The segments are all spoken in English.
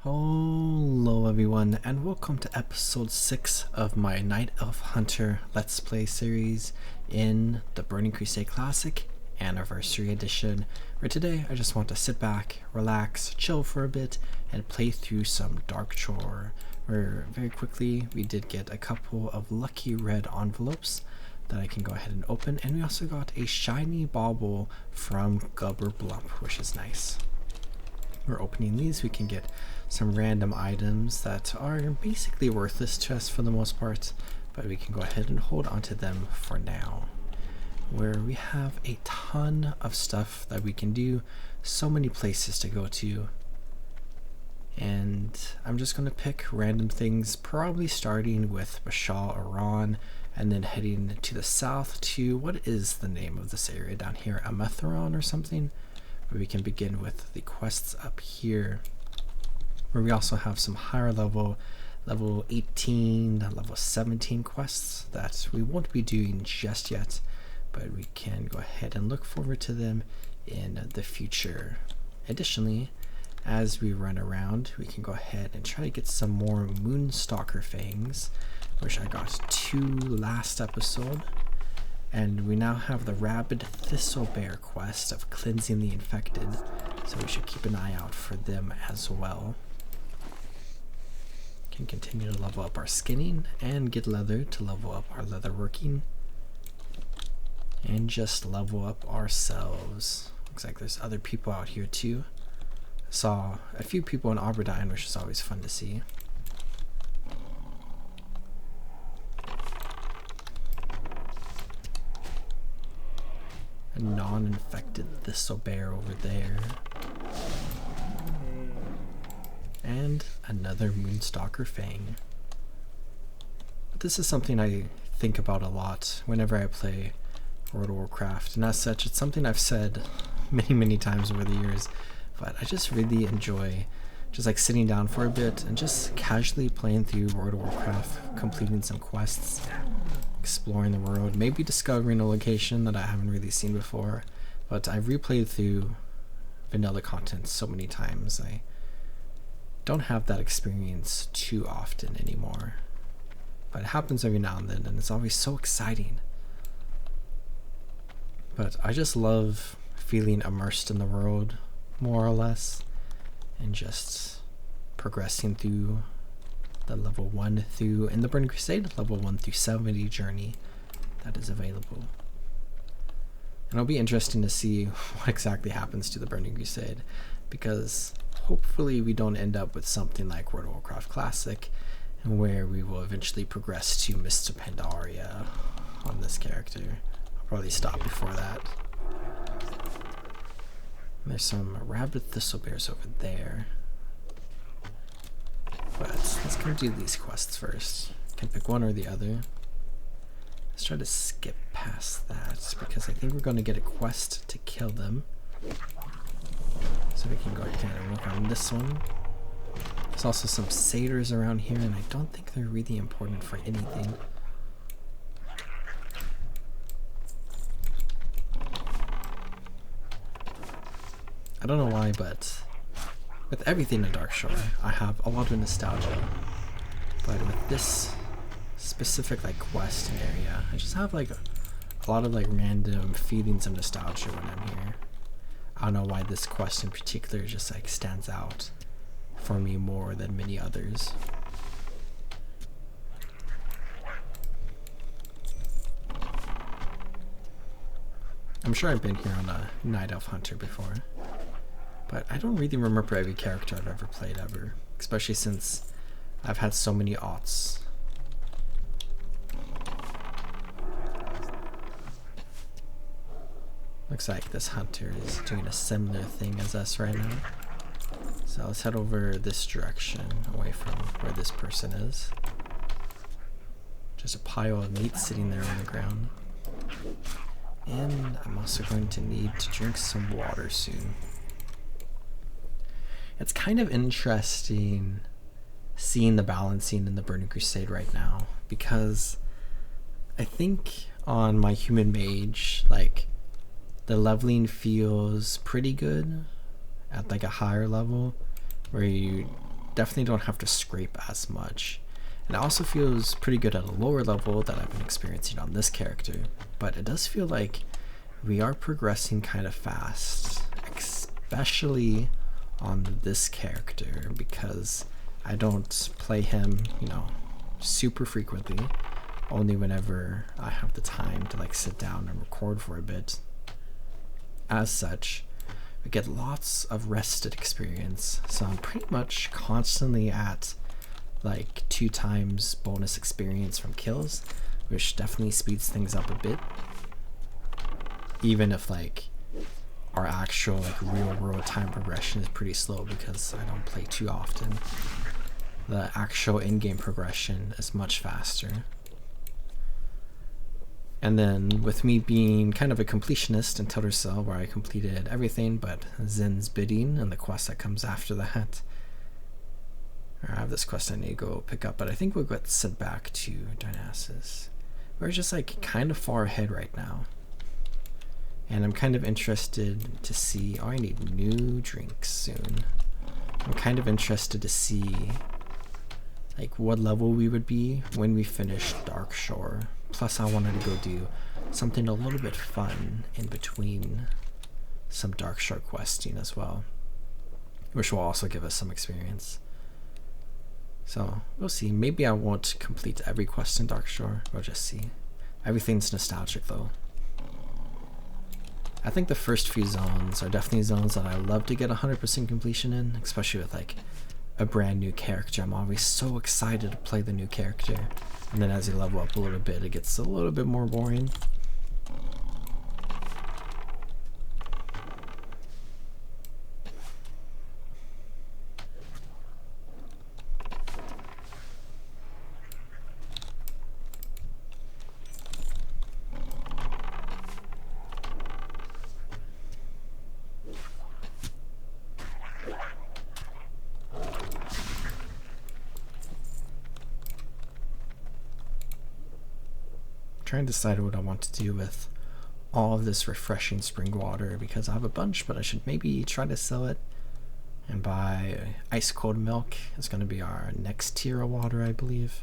Hello everyone, and welcome to episode 6 of my Night Elf Hunter Let's Play series in the Burning Crusade Classic Anniversary Edition, where today I just want to sit back, relax, chill for a bit, and play through some Darkshore, where very quickly we did get a couple of lucky red envelopes that I can go ahead and open, and we also got a shiny bauble from Gubber Blump, which is nice. We're opening these, we can get some random items that are basically worthless to us for the most part, but we can go ahead and hold on to them for now. Where we have a ton of stuff that we can do, so many places to go to, and I'm just going to pick random things, probably starting with Bashal Iran and then heading to the south to, what is the name of this area down here, Ametheron or something? But we can begin with the quests up here, where we also have some higher level 18, level 17 quests that we won't be doing just yet, but we can go ahead and look forward to them in the future. Additionally, as we run around, we can go ahead and try to get some more Moonstalker fangs, which I got 2 last episode. And we now have the Rabid Thistlebear quest of cleansing the infected, so we should keep an eye out for them as well. Can continue to level up our skinning and get leather to level up our leatherworking. And just level up ourselves. Looks like there's other people out here too. I saw a few people in Aberdeen, which is always fun to see. A non-infected thistlebear over there. And another Moonstalker fang. But this is something I think about a lot whenever I play World of Warcraft, and as such it's something I've said many times over the years, but I just really enjoy just like sitting down for a bit and just casually playing through World of Warcraft, completing some quests, exploring the world, maybe discovering a location that I haven't really seen before. But I've replayed through vanilla content so many times, I don't have that experience too often anymore. But it happens every now and then, and it's always so exciting. But I just love feeling immersed in the world, more or less, and just progressing through the level 1 through, in the Burning Crusade, level 1 through 70 journey that is available. And it'll be interesting to see what exactly happens to the Burning Crusade, because hopefully we don't end up with something like World of Warcraft Classic, where we will eventually progress to Mr. Pandaria on this character. I'll probably stop before that. And there's some rabid thistlebears over there. But let's go do these quests first. Can pick one or the other. Let's try to skip past that, because I think we're going to get a quest to kill them. So we can go ahead and work on this one. There's also some satyrs around here, and I don't think they're really important for anything. I don't know why, but with everything in Darkshore, I have a lot of nostalgia. But with this specific like quest area, I just have like a lot of like random feelings of nostalgia when I'm here. I don't know why this quest in particular just like stands out for me more than many others. I'm sure I've been here on a Night Elf Hunter before, but I don't really remember every character I've ever played ever, especially since I've had so many aughts. Looks like this hunter is doing a similar thing as us right now. So let's head over this direction, away from where this person is. Just a pile of meat sitting there on the ground. And I'm also going to need to drink some water soon. It's kind of interesting seeing the balancing in the Burning Crusade right now, because I think on my human mage, like, the leveling feels pretty good at like a higher level, where you definitely don't have to scrape as much. And it also feels pretty good at a lower level that I've been experiencing on this character. But it does feel like we are progressing kind of fast, especially on this character, because I don't play him, you know, super frequently, only whenever I have the time to like sit down and record for a bit. As such, we get lots of rested experience, so I'm pretty much constantly at like 2 times bonus experience from kills, which definitely speeds things up a bit, even if like our actual like real world time progression is pretty slow because I don't play too often. The actual in-game progression is much faster. And then with me being kind of a completionist in Tilted Cell, where I completed everything but Zin's bidding and the quest that comes after that, I have this quest I need to go pick up, but I think we'll get sent back to Darnassus. We're just like kind of far ahead right now. And I'm kind of interested to see, oh, I need new drinks soon. I'm kind of interested to see like what level we would be when we finish Darkshore. Plus I wanted to go do something a little bit fun in between some Darkshore questing as well, which will also give us some experience. So we'll see. Maybe I won't complete every quest in Darkshore. We'll just see. Everything's nostalgic though. I think the first few zones are definitely zones that I love to get 100% completion in, especially with like a brand new character. I'm always so excited to play the new character. And then as you level up a little bit, it gets a little bit more boring. Trying to decide what I want to do with all of this refreshing spring water, because I have a bunch, but I should maybe try to sell it and buy ice cold milk. It's going to be our next tier of water, I believe.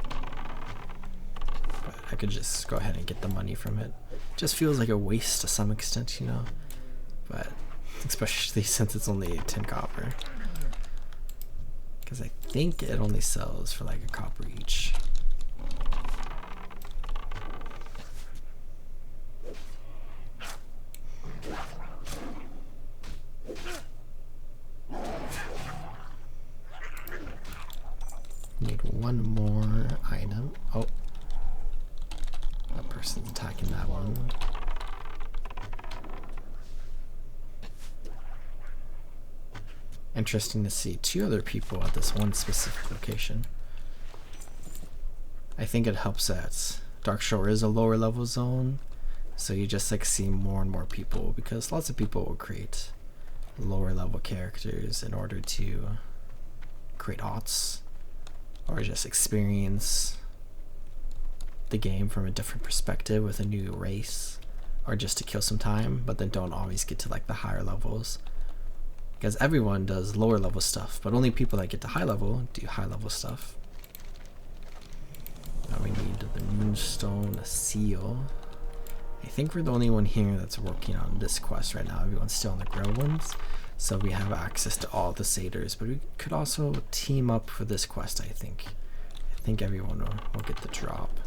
But I could just go ahead and get the money from it. Just feels like a waste to some extent, you know, but especially since it's only 10 copper, because I think it only sells for like a copper each. Need one more item. Oh, that person's attacking that one. Interesting to see 2 other people at this one specific location. I think it helps that Darkshore is a lower level zone, so you just like see more and more people, because lots of people will create lower level characters in order to create aughts, or just experience the game from a different perspective with a new race, or just to kill some time, but then don't always get to like the higher levels, because everyone does lower level stuff, but only people that get to high level do high level stuff. Now we need the Moonstone Seal. I think we're the only one here that's working on this quest right now. Everyone's still on the grow ones, so we have access to all the satyrs, but we could also team up for this quest. I think everyone will get the drop.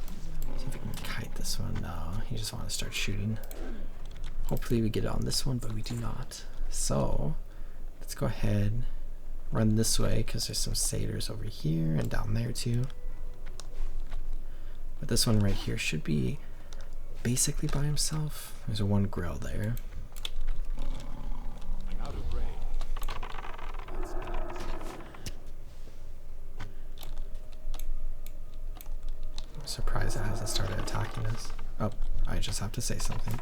See if we can kite this one. No, you just want to start shooting. Hopefully we get it on this one, but we do not. So let's go ahead, run this way, because there's some satyrs over here and down there too. But this one right here should be basically by himself. There's a one grill there. I'm surprised it hasn't started attacking us. Oh, I just have to say something.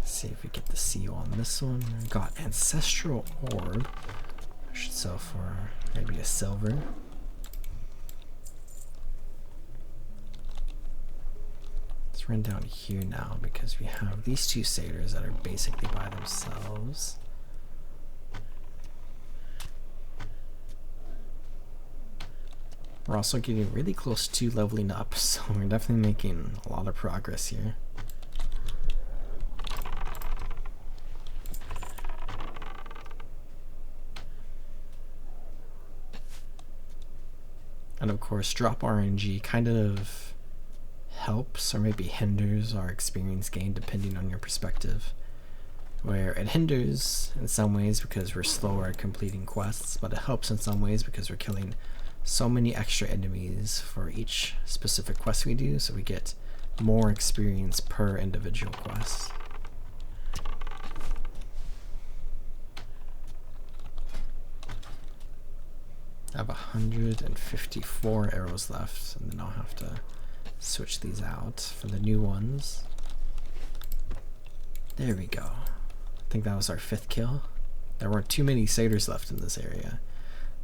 Let's see if we get the seal on this one. We got Ancestral Orb. I should sell for maybe a silver. Let's run down here now because we have these two satyrs that are basically by themselves. We're also getting really close to leveling up, so we're definitely making a lot of progress here. And of course, drop RNG kind of helps or maybe hinders our experience gain depending on your perspective. Where it hinders in some ways because we're slower at completing quests, but it helps in some ways because we're killing so many extra enemies for each specific quest we do, so we get more experience per individual quest. I have 154 arrows left, and then I'll have to switch these out for the new ones. There we go. I think that was our 5th kill. There weren't too many satyrs left in this area,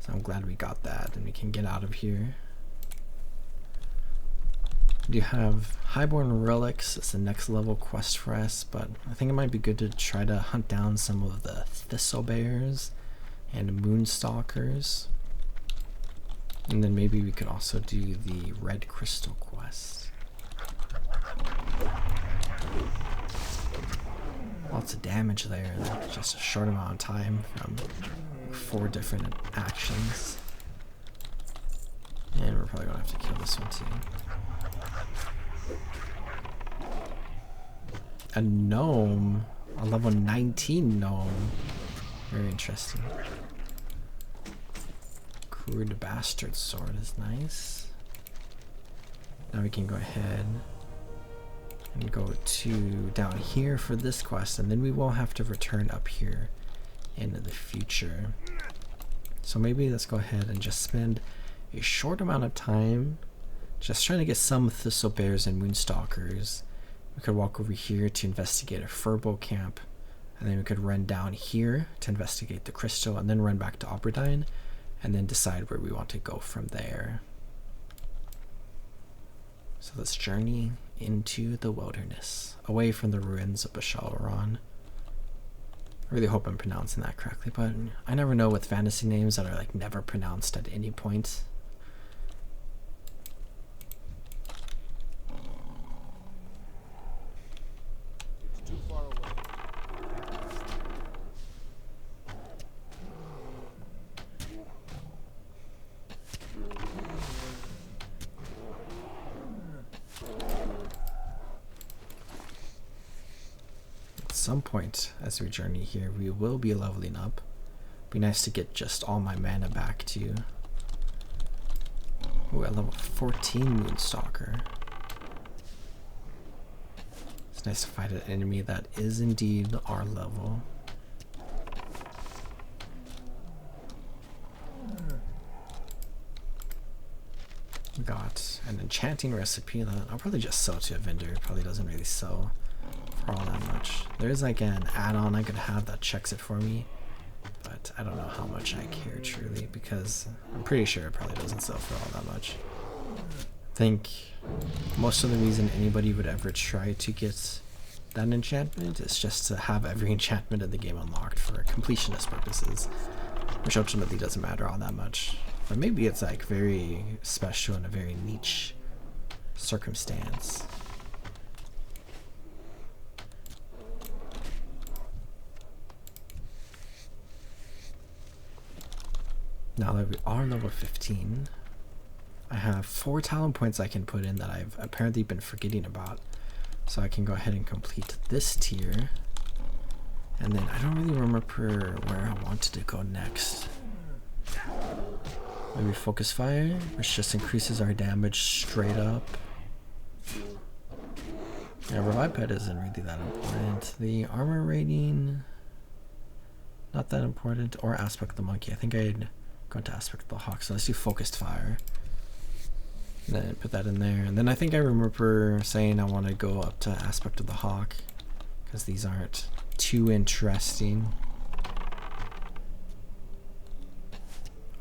so I'm glad we got that, and we can get out of here. We do have Highborn Relics. It's the next level quest for us, but I think it might be good to try to hunt down some of the Thistle Bears and Moonstalkers. And then maybe we could also do the Red Crystal quest. Lots of damage there in just a short amount of time from 4 different actions. And we're probably gonna have to kill this one too. A gnome, a level 19 gnome. Very interesting. Crude Bastard Sword is nice. Now we can go ahead and go to down here for this quest, and then we will have to return up here in the future. So maybe let's go ahead and just spend a short amount of time just trying to get some Thistle Bears and Moonstalkers. We could walk over here to investigate a Furbo camp, and then we could run down here to investigate the crystal, and then run back to Oberdine, and then decide where we want to go from there. So let's journey into the wilderness, away from the ruins of Bashalaran. I really hope I'm pronouncing that correctly, but I never know with fantasy names that are like never pronounced at any point. It's too far away. At some point as we journey here, we will be leveling up. Be nice to get just all my mana back too. Ooh, at level 14 Moonstalker. It's nice to fight an enemy that is indeed our level. We got an enchanting recipe that I'll probably just sell to a vendor. It probably doesn't really sell for all that much. There's like an add-on I could have that checks it for me, but I don't know how much I care truly, because I'm pretty sure it probably doesn't sell for all that much. I think most of the reason anybody would ever try to get that enchantment is just to have every enchantment in the game unlocked for completionist purposes, which ultimately doesn't matter all that much. But maybe it's like very special in a very niche circumstance. Now that we are level 15, I have 4 talent points I can put in that I've apparently been forgetting about. So I can go ahead and complete this tier. And then I don't really remember where I wanted to go next. Maybe Focus Fire, which just increases our damage straight up. Yeah, Revive Pet isn't really that important. The armor rating, not that important. Or Aspect of the Monkey. I think I'd go into Aspect of the Hawk. So let's do Focused Fire. And then put that in there. And then I think I remember saying I want to go up to Aspect of the Hawk, because these aren't too interesting.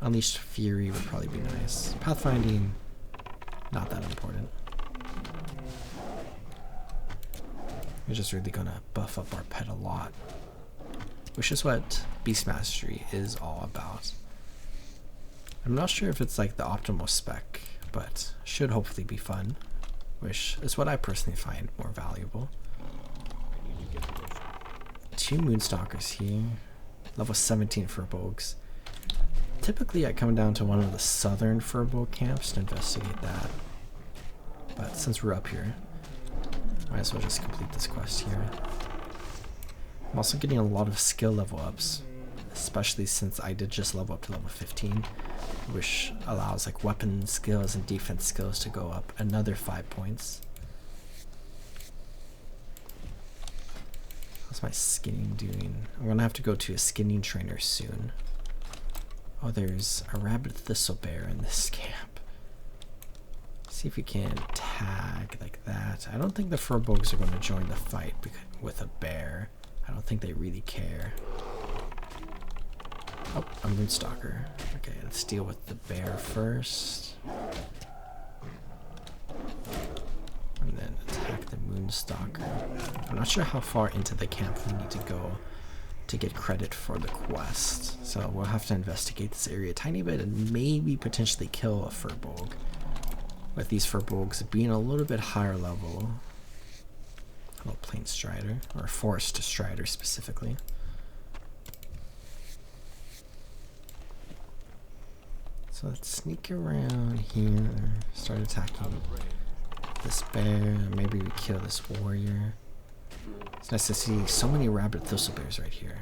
Unleashed Fury would probably be nice. Pathfinding, not that important. We're just really gonna buff up our pet a lot, which is what Beast Mastery is all about. I'm not sure if it's like the optimal spec, but should hopefully be fun, which is what I personally find more valuable. 2 Moonstalkers here, level 17 Furbolgs. Typically I come down to one of the southern Furbolg camps to investigate that, but since we're up here, might as well just complete this quest here. I'm also getting a lot of skill level ups, especially since I did just level up to level 15, which allows like weapon skills and defense skills to go up another 5 points. How's my skinning doing? I'm gonna have to go to a skinning trainer soon. Oh, there's a rabid thistlebear in this camp. See if we can tag like that. I don't think the Furbolgs are going to join the fight with a bear. I don't think they really care. Oh, a Moonstalker. Okay, let's deal with the bear first. And then attack the Moonstalker. I'm not sure how far into the camp we need to go to get credit for the quest. So we'll have to investigate this area a tiny bit and maybe potentially kill a Furbolg. With these Furbolgs being a little bit higher level. A little Plain Strider, or Forest Strider specifically. So let's sneak around here, start attacking this bear, maybe we kill this warrior. It's nice to see so many rabid thistlebears right here.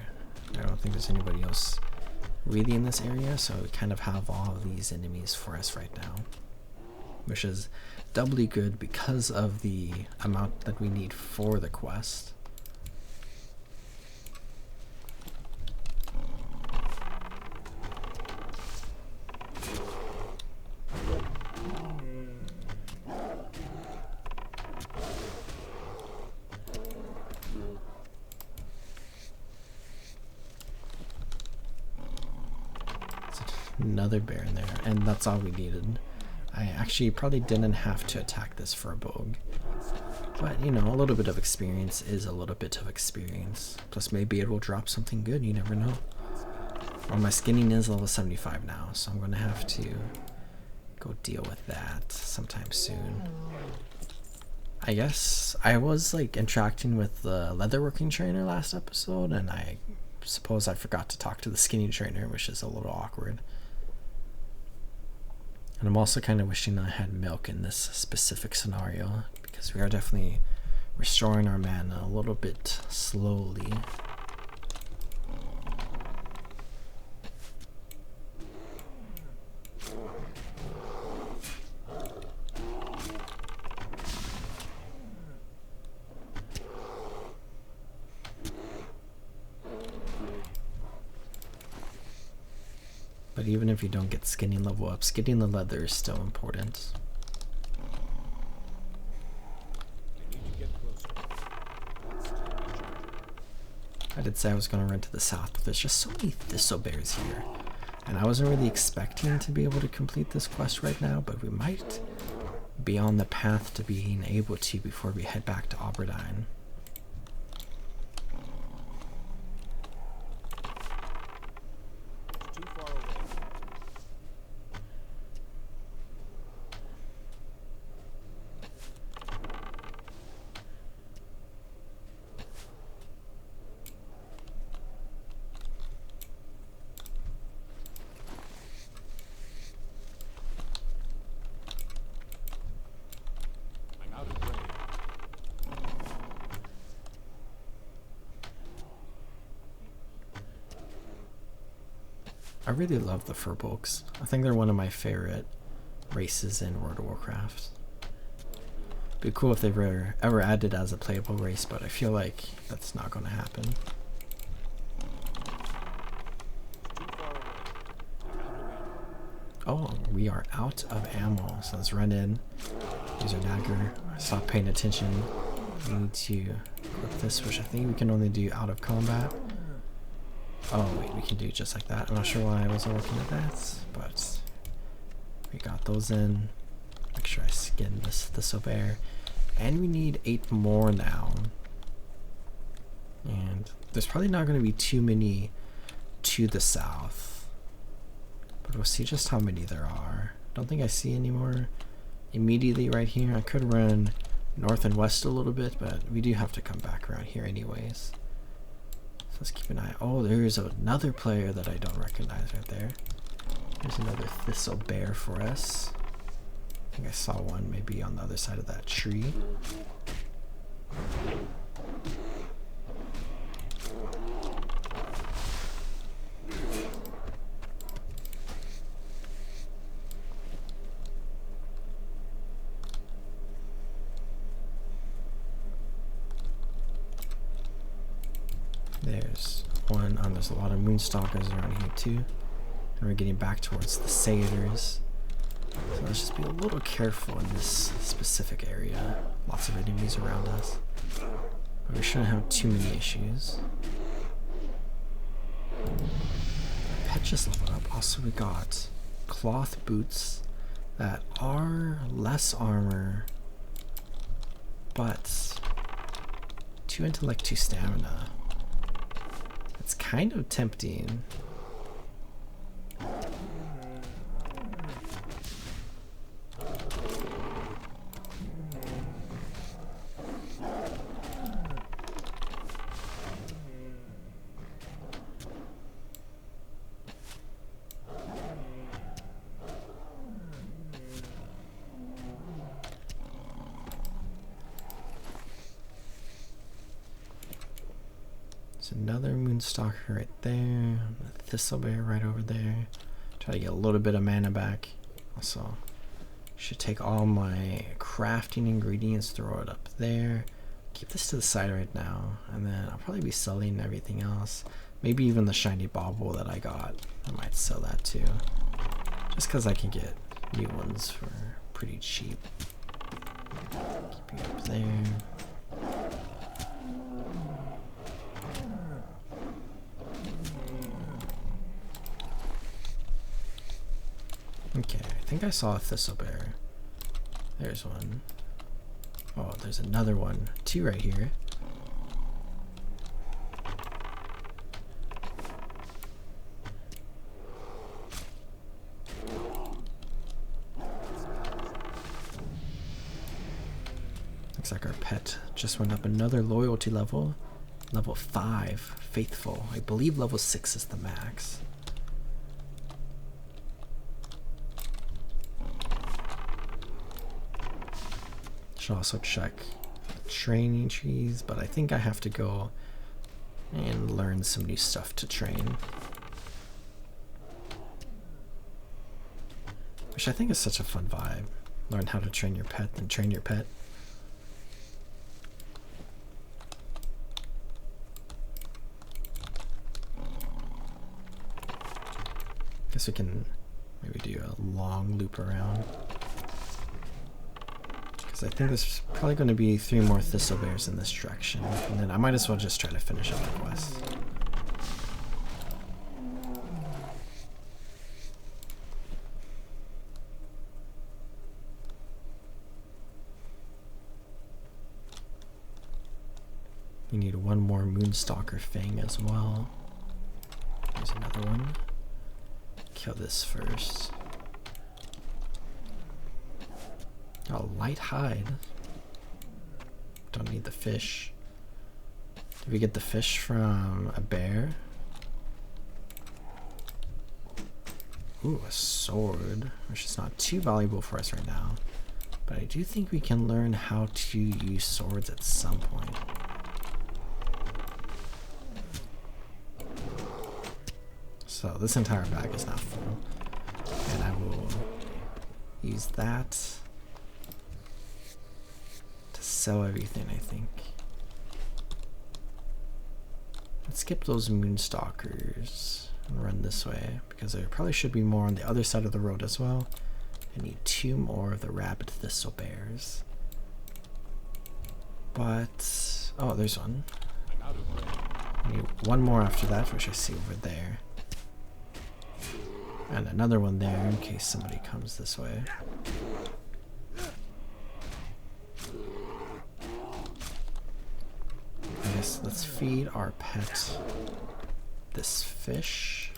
I don't think there's anybody else really in this area, so we kind of have all of these enemies for us right now. Which is doubly good because of the amount that we need for the quest. Another bear in there, and that's all we needed. I actually probably didn't have to attack this Furbolg, but you know, a little bit of experience is a little bit of experience. Plus maybe it will drop something good, you never know. Well, my skinning is level 75 now, so I'm gonna have to go deal with that sometime soon. I guess I was like interacting with the leatherworking trainer last episode, and I suppose I forgot to talk to the skinning trainer, which is a little awkward. And I'm also kind of wishing I had milk in this specific scenario, because we are definitely restoring our mana a little bit slowly. But even if you don't get skinning level up, skinning the leather is still important. I did say I was going to run to the south, but there's just so many thistlebears here. And I wasn't really expecting to be able to complete this quest right now, but we might be on the path to being able to before we head back to Aberdeen. I really love the Furbolgs. I think they're one of my favorite races in World of Warcraft. Be cool if they were ever added as a playable race, but I feel like that's not going to happen. Oh, we are out of ammo, so let's run in, use our dagger, stop paying attention. We need to equip this, which I think we can only do out of combat. Oh wait, we can do it just like that. I'm not sure why I wasn't looking at that, but we got those in. Make sure I skin this thistlebear. And we need 8 more now. And there's probably not going to be too many to the south. But we'll see just how many there are. Don't think I see any more immediately right here. I could run north and west a little bit, but we do have to come back around here anyways. So let's keep an eye. Oh, there's another player that I don't recognize right there. There's another thistle bear for us. I think I saw one maybe on the other side of that tree. There's one. There's a lot of moonstalkers around here too. And we're getting back towards the satyrs. So let's just be a little careful in this specific area. Lots of enemies around us. But we shouldn't have too many issues. Our pet just leveled up. Also, we got cloth boots that are less armor, but 2 intellect, 2 stamina. It's kind of tempting. Another moonstalker right there, a thistle bear right over there. Try to get a little bit of mana back. Also, should take all my crafting ingredients, throw it up there. Keep this to the side right now, and then I'll probably be selling everything else. Maybe even the shiny bauble that I got. I might sell that too, just because I can get new ones for pretty cheap. Keep you up there. Okay, I think I saw a thistle bear. There's one. Oh, there's another one. 2 right here. Looks like our pet just went up another loyalty level. Level 5, faithful. I believe level 6 is the max. Should also check training trees, but I think I have to go and learn some new stuff to train. Which I think is such a fun vibe. Learn how to train your pet, then train your pet. Guess we can maybe do a long loop around. I think there's probably going to be 3 more thistle bears in this direction, and then I might as well just try to finish up the quest. We need 1 more moonstalker fang as well. There's another one. Kill this first. Oh, light hide. Don't need the fish. Did we get the fish from a bear? Ooh, a sword, which is not too valuable for us right now. But I do think we can learn how to use swords at some point. So this entire bag is now full. And I will use that to sell everything, I think. Let's skip those moonstalkers and run this way, because there probably should be more on the other side of the road as well. I need 2 more of the rabid thistle bears. But oh, there's one. I need 1 more after that, which I see over there. And another one there in case somebody comes this way. I guess So let's feed our pet this fish.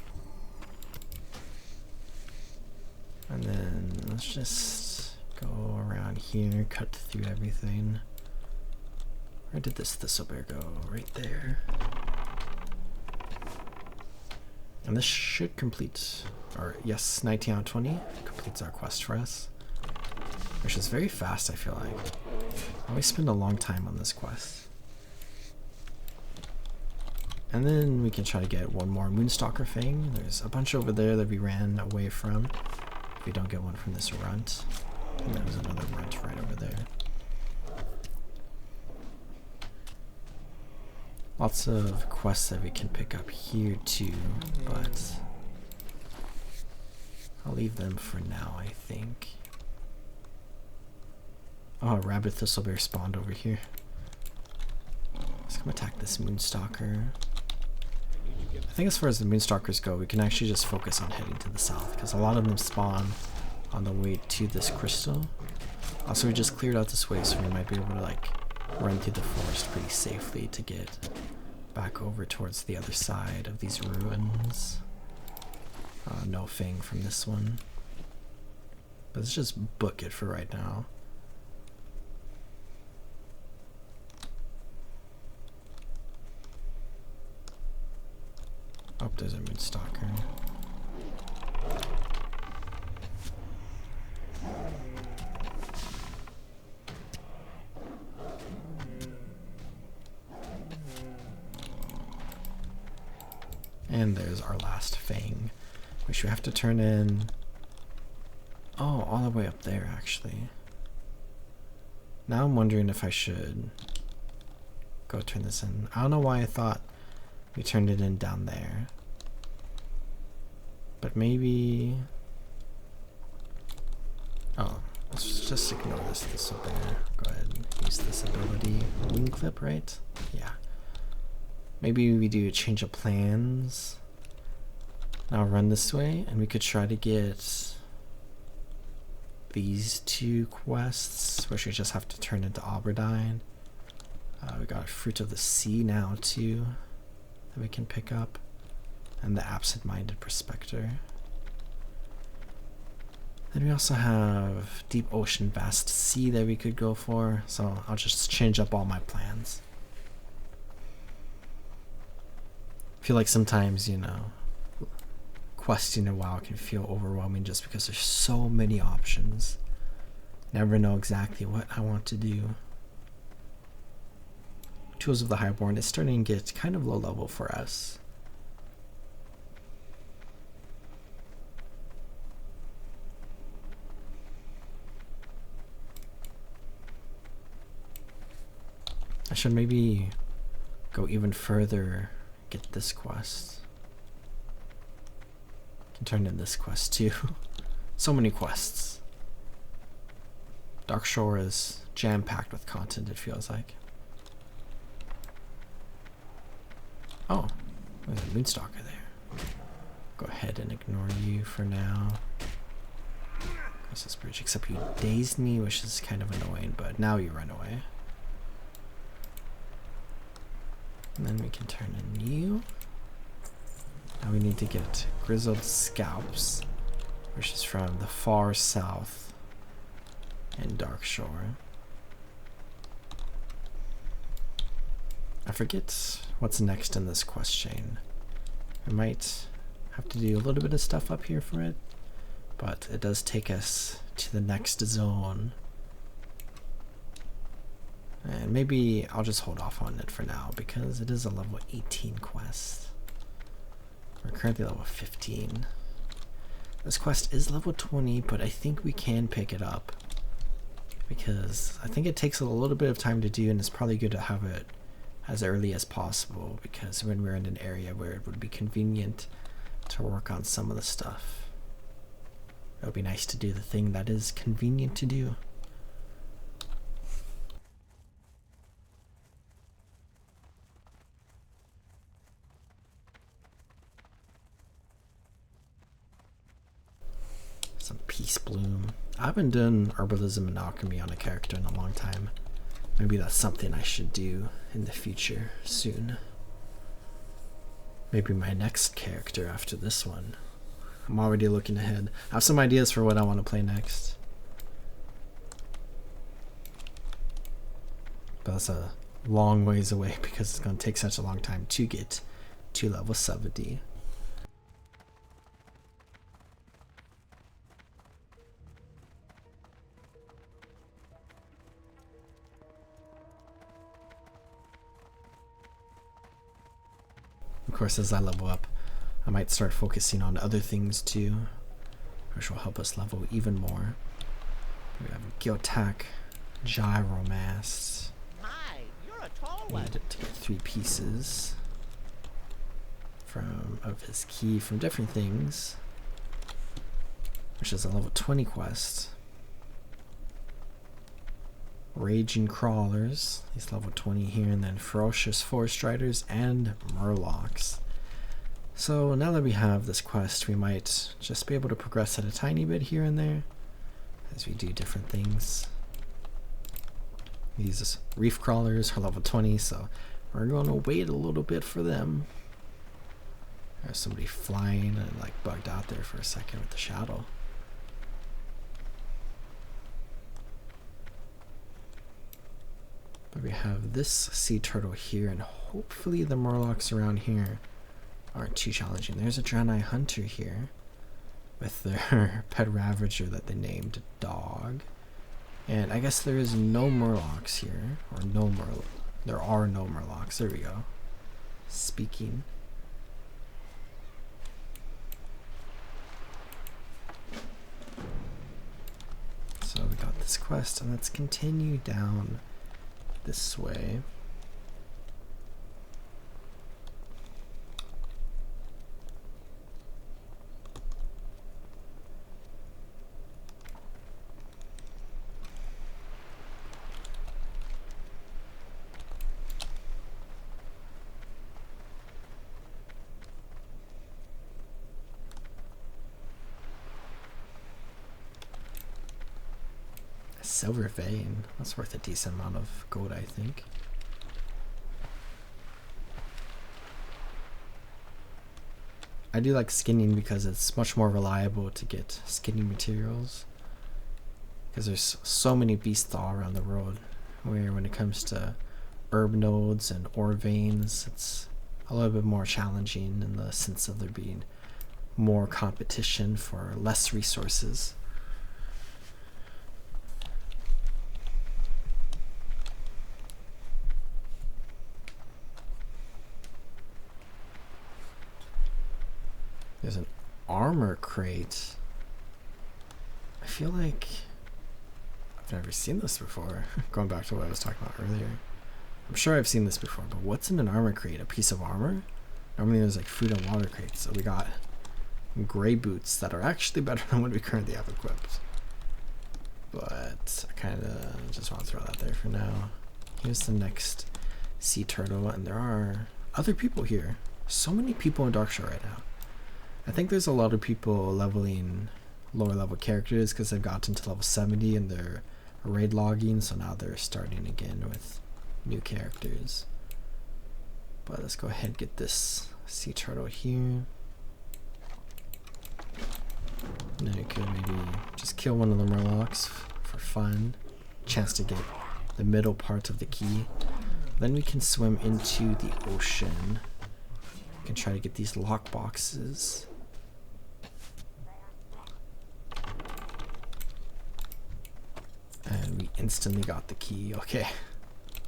And then let's just go around here, cut through everything. Where did this thistlebear go? Right there. And this should complete, or yes, 19 out of 20 completes our quest for us. Which is very fast, I feel like. I always spend a long time on this quest. And then we can try to get one more Moonstalker Fang. There's a bunch over there that we ran away from. If we don't get one from this runt. And there's another runt right over there. Lots of quests that we can pick up here too, but I'll leave them for now, I think. Oh, a rabbit thistlebear spawned over here. Let's come attack this Moonstalker. I think as far as the Moonstalkers go, we can actually just focus on heading to the south, because a lot of them spawn on the way to this crystal. Also, we just cleared out this way, so we might be able to like run through the forest pretty safely to get back over towards the other side of these ruins. No Fang from this one. But let's just book it for right now. Oh, there's a Moonstalker. And there's our last Fang, which we have to turn in. Oh, all the way up there, actually. Now I'm wondering if I should go turn this in. I don't know why I thought we turned it in down there. But maybe... Oh, let's just ignore this up there. Go ahead and use this ability. Wing clip, right? Yeah. Maybe we do a change of plans. Now run this way, and we could try to get these two quests, which we just have to turn into Alberdine. We got a Fruit of the Sea now too, that we can pick up, and the Absent-Minded Prospector. Then we also have Deep Ocean Vast Sea that we could go for, so I'll just change up all my plans. I feel like sometimes, you know, questing a WoW can feel overwhelming just because there's so many options. Never know exactly what I want to do. Tools of the Highborn is starting to get kind of low level for us. I should maybe go even further, get this quest. Can turn in this quest too. So many quests. Darkshore is jam-packed with content, it feels like. Oh, there's a Moonstalker there. Go ahead and ignore you for now. Across this bridge, except you dazed me, which is kind of annoying, but now you run away. And then we can turn in you. Now we need to get Grizzled Scalps, which is from the far south in Darkshore. I forget what's next in this quest chain. I might have to do a little bit of stuff up here for it, but it does take us to the next zone. And maybe I'll just hold off on it for now because it is a level 18 quest. We're currently level 15. This quest is level 20, but I think we can pick it up because I think it takes a little bit of time to do, and it's probably good to have it as early as possible because when we're in an area where it would be convenient to work on some of the stuff, it would be nice to do the thing that is convenient to do. Some Peace Bloom. I haven't done herbalism and alchemy on a character in a long time. Maybe that's something I should do in the future soon. Maybe my next character after this one. I'm already looking ahead. I have some ideas for what I want to play next. But that's a long ways away because it's going to take such a long time to get to level 70. Of course, as I level up, I might start focusing on other things too, which will help us level even more. We have a Geotac, Gyromast. Need to get 3 pieces of his key from different things, which is a level 20 quest. Raging Crawlers, he's level 20 here, and then Ferocious Forest Riders and Murlocs. So now that we have this quest, we might just be able to progress at a tiny bit here and there as we do different things. These Reef Crawlers are level 20, so we're going to wait a little bit for them. There's somebody flying and like bugged out there for a second with the shadow. But we have this sea turtle here, and hopefully the Murlocs around here aren't too challenging. There's a Draenei Hunter here with their pet Ravager that they named Dog. And I guess there is no Murlocs here, or there are no Murlocs. There we go. Speaking. So we got this quest, and let's continue down this way. Silver vein. That's worth a decent amount of gold, I think. I do like skinning because it's much more reliable to get skinning materials. Because there's so many beasts all around the world, where when it comes to herb nodes and ore veins, it's a little bit more challenging in the sense of there being more competition for less resources. There's an armor crate. I feel like I've never seen this before. Going back to what I was talking about earlier. I'm sure I've seen this before, but what's in an armor crate? A piece of armor? Normally there's like food and water crates. So we got gray boots that are actually better than what we currently have equipped. But I kind of just want to throw that there for now. Here's the next sea turtle, and there are other people here. So many people in Darkshore right now. I think there's a lot of people leveling lower level characters because they've gotten to level 70 and they're raid logging, so now they're starting again with new characters. But let's go ahead and get this sea turtle here. And then we could maybe just kill one of the Murlocs for fun. Chance to get the middle part of the key. Then we can swim into the ocean. We can try to get these lock boxes. And we instantly got the key. Okay,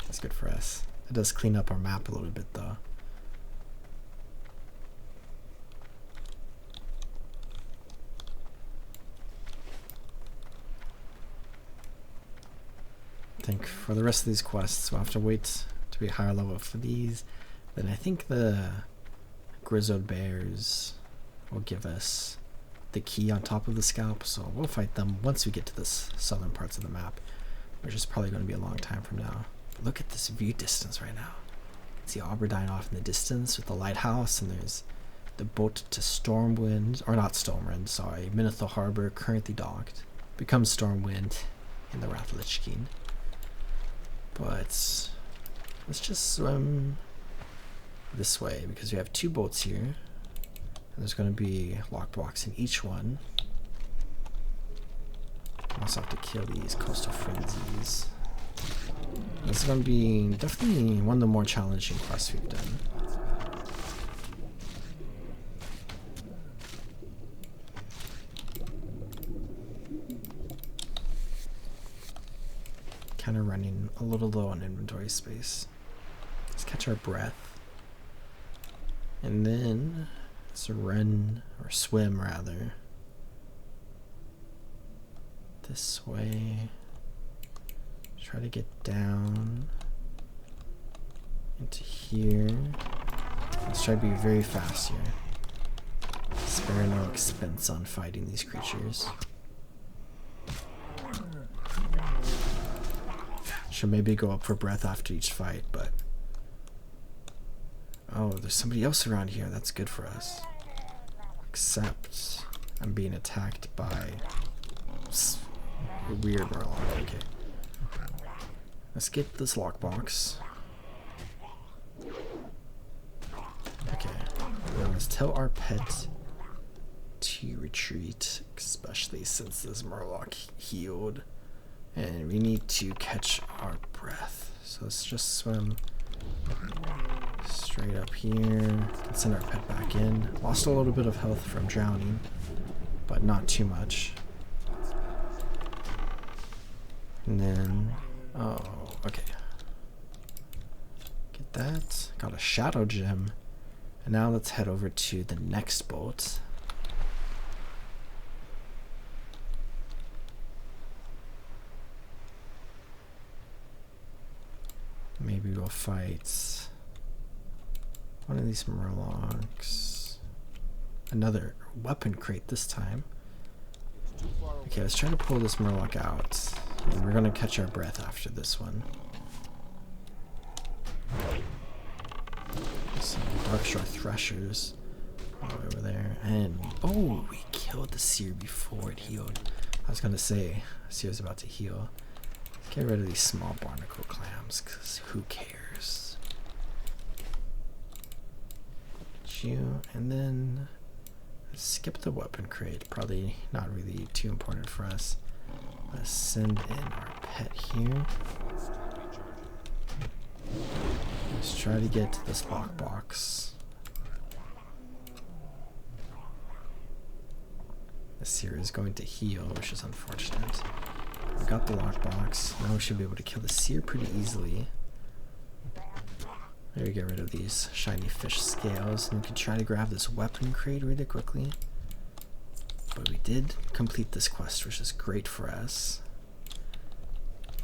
that's good for us. It does clean up our map a little bit though. I think for the rest of these quests we'll have to wait to be higher level for these. Then I think the grizzled bears will give us the key on top of the scalp, so we'll fight them once we get to this southern parts of the map, which is probably going to be a long time from now. But look at this view distance right now. You can see Aberdeen off in the distance with the lighthouse, and there's the boat to Stormwind, or not Stormwind, sorry, Minethil Harbor currently docked. Becomes Stormwind in the Wrath of the Lich King. But Let's just swim this way because we have 2 boats here. And there's going to be lockblocks in each one. I also have to kill these coastal frenzies. This is going to be definitely one of the more challenging quests we've done. Kind of running a little low on inventory space. Let's catch our breath. And then let's run, or swim rather, this way. Try to get down into here. Let's try to be very fast here. Spare no expense on fighting these creatures. Should maybe go up for breath after each fight, but oh, there's somebody else around here. That's good for us. Except I'm being attacked by a weird Murloc. Okay. Let's get this lockbox. Okay. Now let's tell our pet to retreat, especially since this Murloc healed. And we need to catch our breath. So let's just swim straight up here. Can send our pet back in. Lost a little bit of health from drowning, but not too much. And then, oh, okay. Get that. Got a shadow gem. And now let's head over to the next boat. Maybe we'll fight one of these Murlocs. Another weapon crate this time. Okay, let's try to pull this Murloc out. And we're going to catch our breath after this one. Some Darkshore Threshers all the way over there. And, oh, we killed the Seer before it healed. I was going to say, Seer's about to heal. Get rid of these small barnacle clams, because who cares? And then skip the weapon crate. Probably not really too important for us. Let's send in our pet here. Let's try to get to this lockbox. The Seer is going to heal, which is unfortunate. We got the lockbox. Now we should be able to kill the Seer pretty easily. Maybe get rid of these shiny fish scales, and we can try to grab this weapon crate really quickly. But we did complete this quest, which is great for us.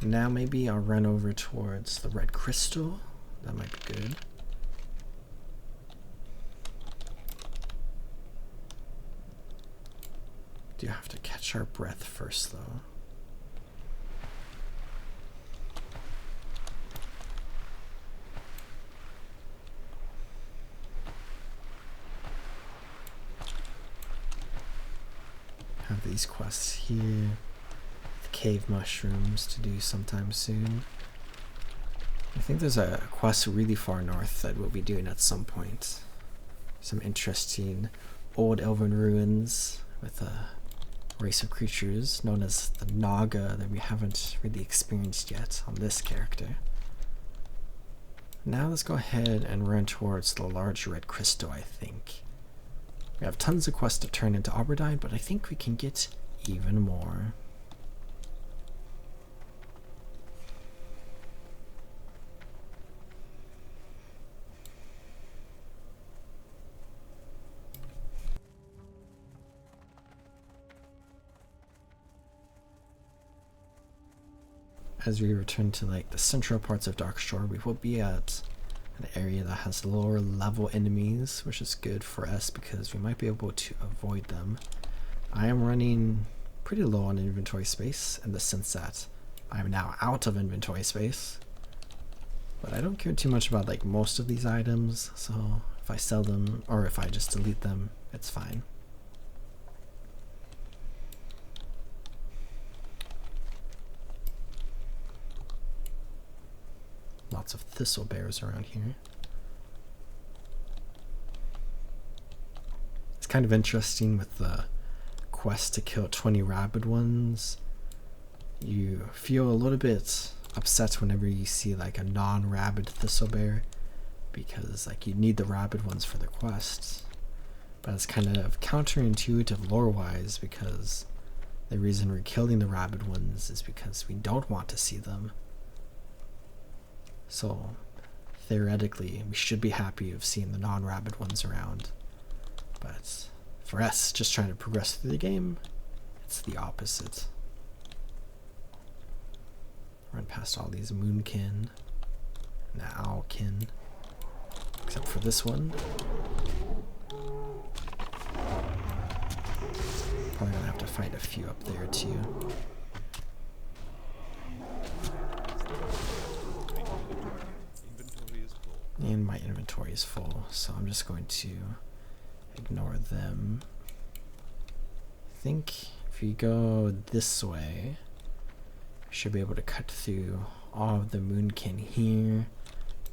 Now maybe I'll run over towards the red crystal. That might be good. Do you have to catch our breath first, though? Have these quests here. The cave mushrooms to do sometime soon. I think there's a quest really far north that we'll be doing at some point. Some interesting old elven ruins with a race of creatures known as the Naga that we haven't really experienced yet on this character. Now let's go ahead and run towards the large red crystal, I think. We have tons of quests to turn into Aberdeen, but I think we can get even more. As we return to like the central parts of Darkshore, we will be at an area that has lower level enemies, which is good for us because we might be able to avoid them. I am running pretty low on inventory space in the sense that I'm now out of inventory space, but I don't care too much about like most of these items, so if I sell them or if I just delete them, it's fine. Lots lots of thistle bears around here. It's kind of interesting with the quest to kill 20 rabid ones. You feel a little bit upset whenever you see like a non-rabid thistle bear, because like you need the rabid ones for the quests. But it's kind of counterintuitive lore-wise, because the reason we're killing the rabid ones is because we don't want to see them. So theoretically, we should be happy of seeing the non-rabid ones around. But for us, just trying to progress through the game, it's the opposite. Run past all these moonkin and the owlkin, except for this one. Probably gonna have to fight a few up there too. And my inventory is full, so I'm just going to ignore them. I think if you go this way, you should be able to cut through all of the moonkin here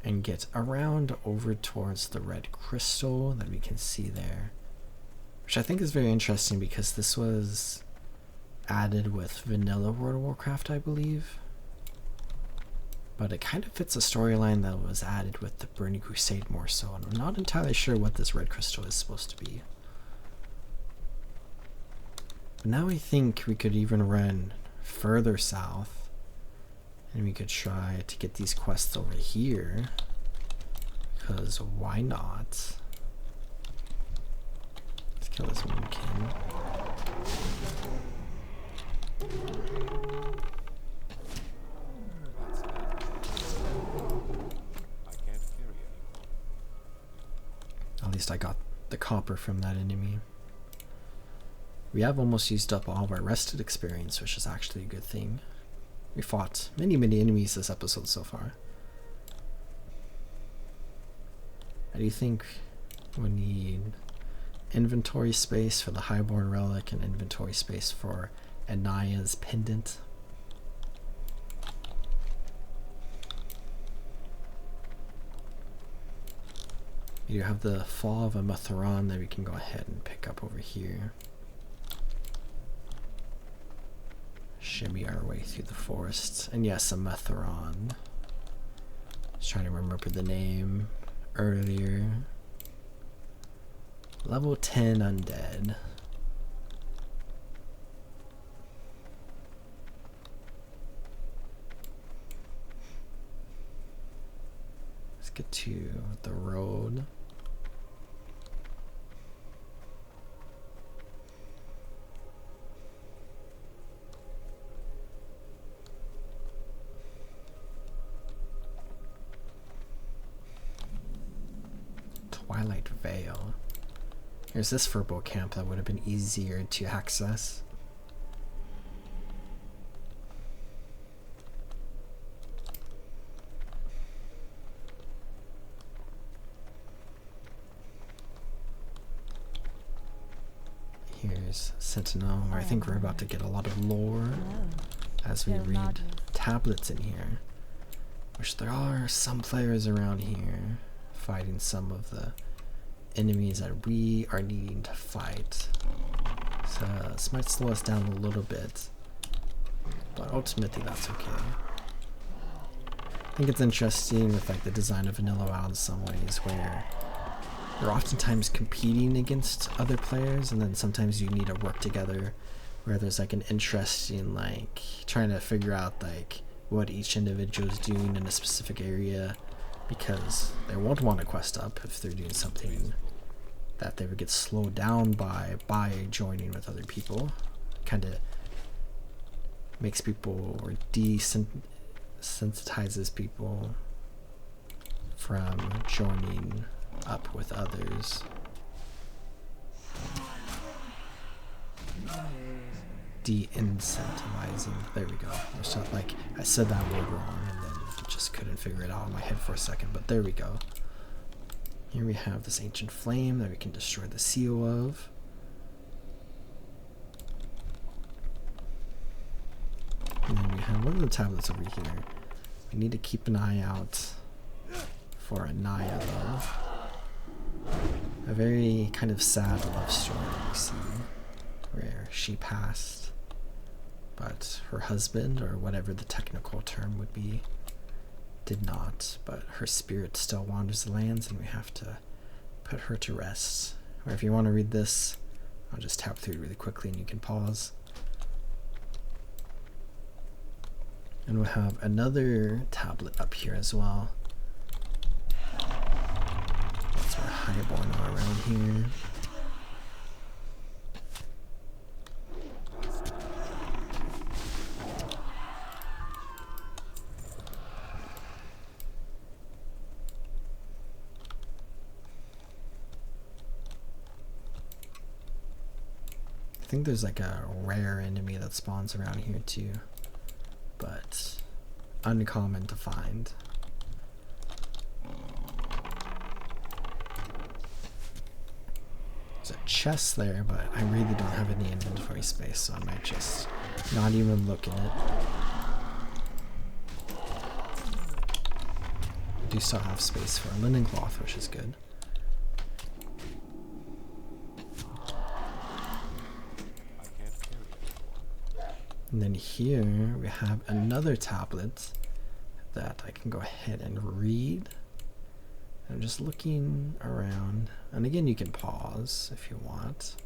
and get around over towards the red crystal that we can see there. Which I think is very interesting because this was added with vanilla World of Warcraft, I believe. But it kind of fits a storyline that was added with the Burning Crusade more so, and I'm not entirely sure what this red crystal is supposed to be. But now I think we could even run further south, and we could try to get these quests over here, because why not? Let's kill this moonkin. At least I got the copper from that enemy. We have almost used up all of our rested experience, which is actually a good thing. We fought many enemies this episode so far. I do think we need inventory space for the Highborn Relic and inventory space for Anaya's pendant. You have the Fall of Ametheron that we can go ahead and pick up over here. Shimmy our way through the forest. And yes, Ametheron. I was trying to remember the name earlier. Level 10 undead. Let's get to the road. Twilight Vale. Here's this Furbo camp that would have been easier to access. Here's Sentinel, where I think we're about to get a lot of lore as we read tablets in here. Which there are some players around here fighting some of the enemies that we are needing to fight. So this might slow us down a little bit, but ultimately that's okay. I think it's interesting with like the design of Vanilla WoW in some ways, where you're oftentimes competing against other players, and then sometimes you need to work together, where there's like an interest in like trying to figure out like what each individual is doing in a specific area, because they won't want to quest up if they're doing something that they would get slowed down by joining with other people. Kind of makes people, or desensitizes people from joining up with others. De-incentivizing. There we go. So, like, I said that word wrong and then just couldn't figure it out in my head for a second, but there we go. Here we have this ancient flame that we can destroy the seal of. And then we have one of the tablets over here. We need to keep an eye out for Anaya, though. A very kind of sad love story we see, where she passed, but her husband, or whatever the technical term would be, did not, but her spirit still wanders the lands, and we have to put her to rest. Or if you want to read this, I'll just tap through it really quickly and you can pause. And we'll have another tablet up here as well. That's where Highborn are around here. I think there's like a rare enemy that spawns around here too, but uncommon to find. There's a chest there, but I really don't have any inventory space, so I might just not even look in it. I do still have space for a linen cloth, which is good. And then here we have another tablet that I can go ahead and read. I'm just looking around, and again you can pause if you want.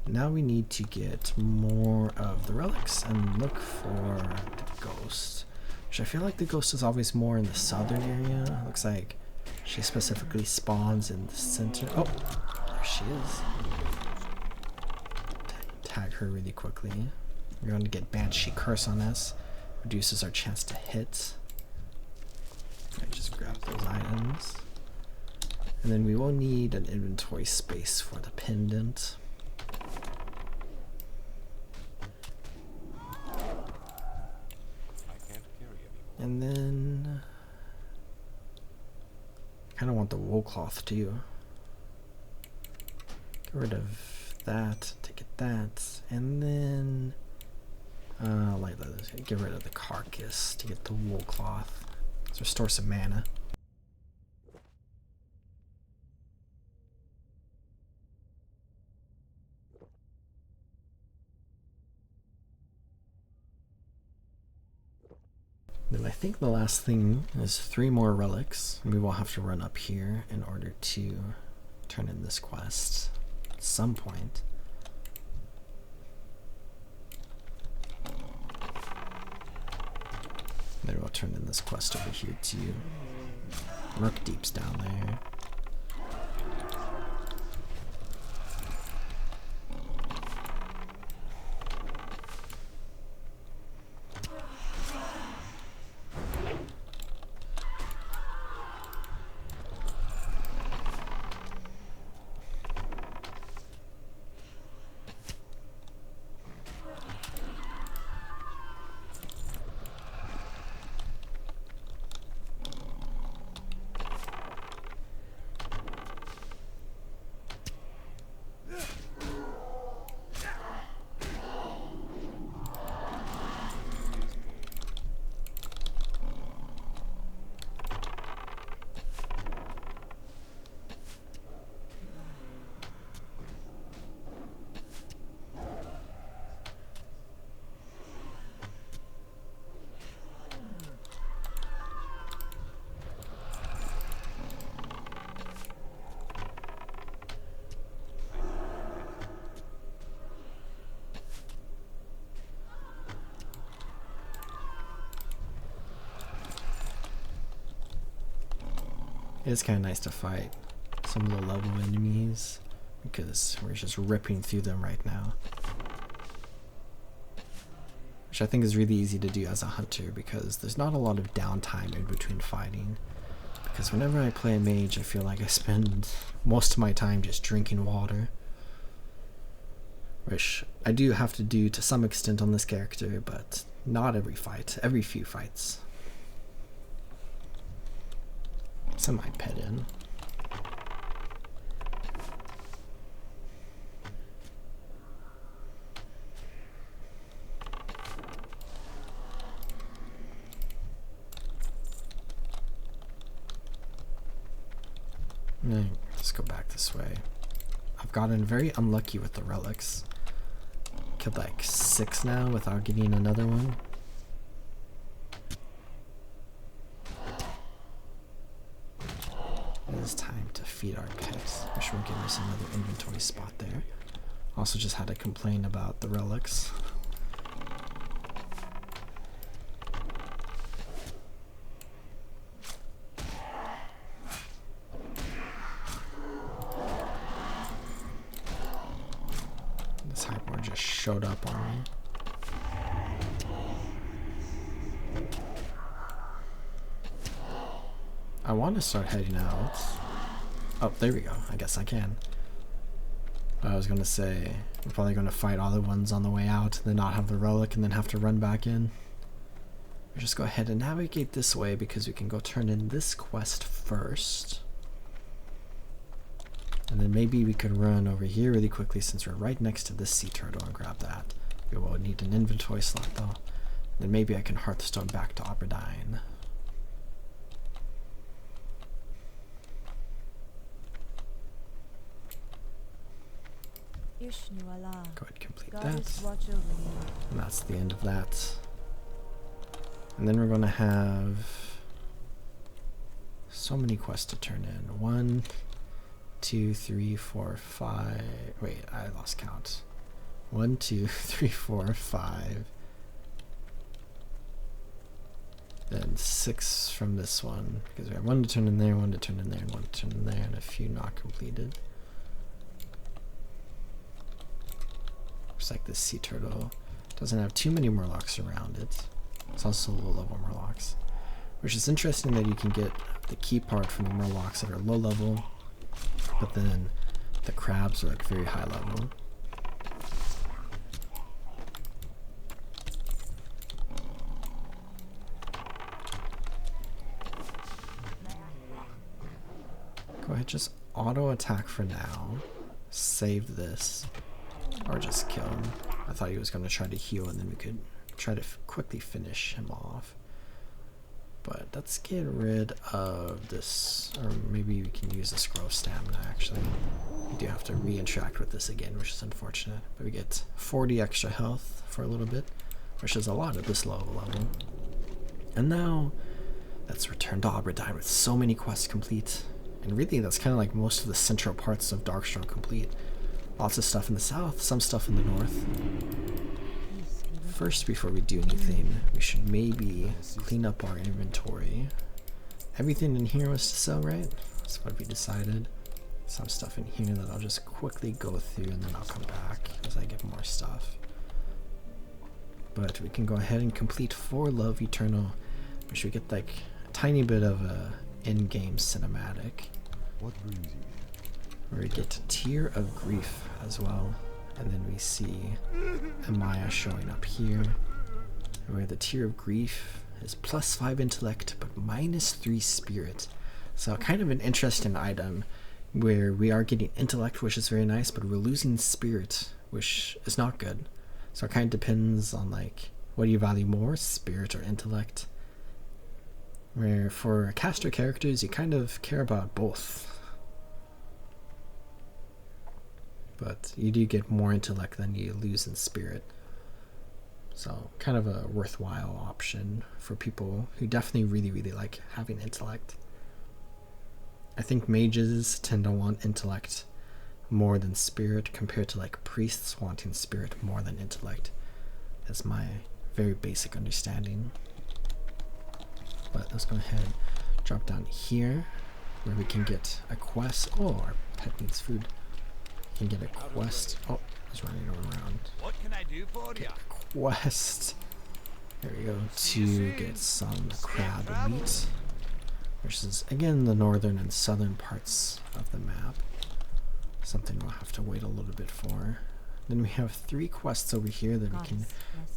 Now we need to get more of the relics and look for the ghost, which I feel like the ghost is always more in the southern area. Looks like she specifically spawns in the center. Oh, there she is. Tag her really quickly. We're going to get Banshee Curse on us. Reduces our chance to hit. I just grab those items. And then we will need an inventory space for the pendant. And then I kind of want the wool cloth too. Get rid of that to get that, and then get rid of the carcass to get the wool cloth. Let's restore some mana. Then I think the last thing is 3 more relics. We will have to run up here in order to turn in this quest at some point. Then we'll turn in this quest over here too. Rook Deep's down there. It's kind of nice to fight some of the level enemies because we're just ripping through them right now. Which I think is really easy to do as a hunter because there's not a lot of downtime in between fighting. Because whenever I play a mage, I feel like I spend most of my time just drinking water. Which I do have to do to some extent on this character, but not every fight, every few fights. Send my pet in. Let's go back this way. I've gotten very unlucky with the relics. Killed like 6 now without getting another one. It is time to feed our pets, which will give us another inventory spot there. Also just had to complain about the relics. This hyperboard just showed up on me. I want to start heading out. Oh, there we go. I guess I can. I was going to say, we're probably going to fight all the ones on the way out, and then not have the relic, and then have to run back in. We'll just go ahead and navigate this way, because we can go turn in this quest first. And then maybe we could run over here really quickly, since we're right next to this sea turtle, and grab that. We will need an inventory slot, though. And then maybe I can Hearthstone back to Aberdeen. Go ahead and complete that. And that's the end of that. And then we're going to have so many quests to turn in. 1, 2, 3, 4, 5. Wait, I lost count. 1, 2, 3, 4, 5. Then 6 from this one. Because we have 1 to turn in there, 1 to turn in there, and 1 to turn in there, and a few not completed. Looks like this sea turtle doesn't have too many murlocs around it. It's also low level murlocs, which is interesting that you can get the key part from the murlocs that are low level, but then the crabs are like very high level. Go ahead, just auto attack for now. Save this. Or just kill him. I thought he was going to try to heal and then we could try to quickly finish him off. But let's get rid of this. Or maybe we can use the scroll of stamina actually. We do have to re-interact with this again, which is unfortunate. But we get 40 extra health for a little bit, which is a lot at this low level. And now, let's return to Aberdeen with so many quests complete. And really, that's kind of like most of the central parts of Darkshore complete. Lots of stuff in the south, some stuff in the north. First, before we do anything, we should maybe clean up our inventory. Everything in here was to sell, right? That's what we decided. Some stuff in here that I'll just quickly go through and then I'll come back as I get more stuff. But we can go ahead and complete 4 Love Eternal, which we get like a tiny bit of a in-game cinematic. What brings you? Where we get Tear of Grief as well. And then we see Amaya showing up here, where the Tear of Grief is +5 intellect, but -3 spirit. So kind of an interesting item, where we are getting intellect, which is very nice, but we're losing spirit, which is not good. So it kind of depends on like, what do you value more, spirit or intellect? Where for caster characters, you kind of care about both. But you do get more intellect than you lose in spirit. So kind of a worthwhile option for people who definitely really like having intellect. I think mages tend to want intellect more than spirit compared to like priests wanting spirit more than intellect. That's my very basic understanding. But let's go ahead and drop down here where we can get a quest. Oh, our pet needs food. Can get a quest. Oh, he's running around. What can I do for you? Quest. There we go. To get some crab meat, which is again the northern and southern parts of the map. Something we'll have to wait a little bit for. Then we have 3 quests over here that we can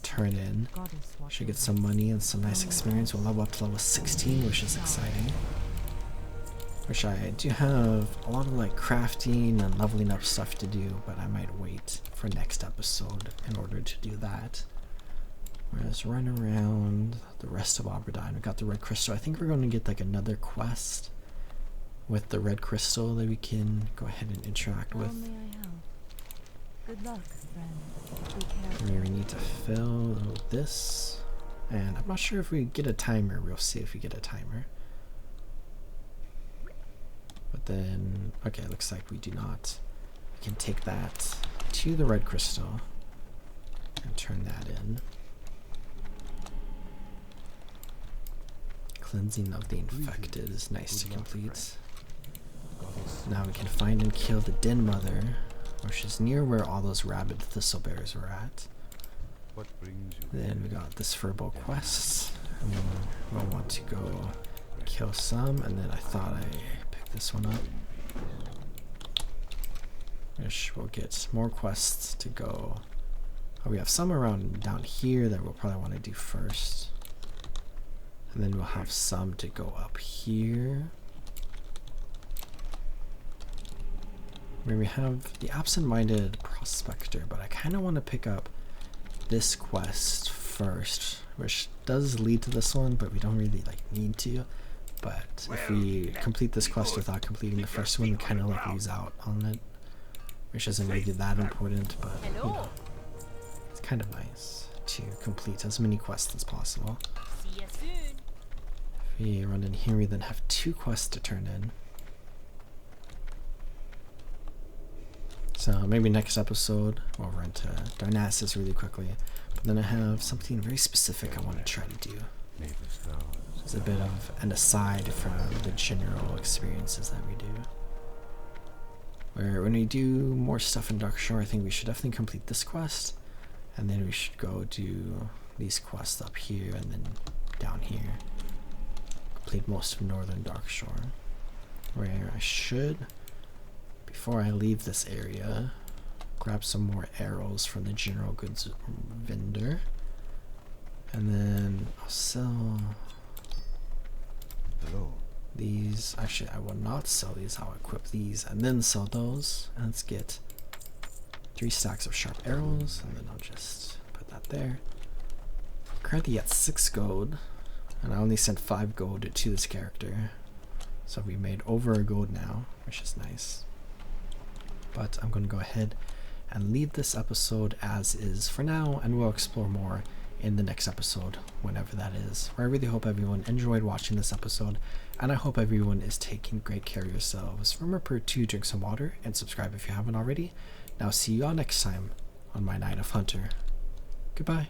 turn in. Should get some money and some nice experience. We'll level up to level 16, which is exciting. Which I do have a lot of like crafting and leveling up stuff to do, but I might wait for next episode in order to do that. Whereas run around the rest of Aberdeen, we got the red crystal. I think we're going to get like another quest with the red crystal that we can go ahead and interact How with. may I help? Good luck, friend. Be careful. We need to fill this, and I'm not sure if we get a timer. We'll see if we get a timer. But then, okay, it looks like we do not. We can take that to the red crystal and turn that in. Cleansing of the infected is nice to complete. Now we can find and kill the Den Mother, which is near where all those rabid thistlebears were at. What brings you? Then we got this Furbo quest, and then we'll want to go kill some, and then I thought I picked this one up. Which we'll get more quests to go. Oh, we have some around down here that we'll probably want to do first. And then we'll have some to go up here. Where we have the absent-minded prospector, but I kind of want to pick up this quest first, which does lead to this one, but we don't really need to. But if we complete this quest without completing the first one, we kind of lose out on it, which isn't really that important, but you know, it's kind of nice to complete as many quests as possible. See you soon. If we run in here, we then have 2 quests to turn in. So maybe next episode we'll run to Darnassus really quickly, but then I have something very specific I want to try to do. It's a bit of an aside from the general experiences that we do. Where when we do more stuff in Darkshore, I think we should definitely complete this quest, and then we should go do these quests up here and then down here. Complete most of northern Darkshore. Where I should, before I leave this area, grab some more arrows from the general goods vendor, and then I'll sell these. Actually, I will not sell these. I'll equip these and then sell those. And let's get 3 stacks of sharp arrows, and then I'll just put that there. Currently at 6 gold, and I only sent 5 gold to this character, so we made over a gold now, which is nice. But I'm going to go ahead and leave this episode as is for now, and we'll explore more in the next episode, whenever that is. I really hope everyone enjoyed watching this episode, and I hope everyone is taking great care of yourselves. Remember to drink some water and subscribe if you haven't already. Now see you all next time on my Night of Hunter. Goodbye.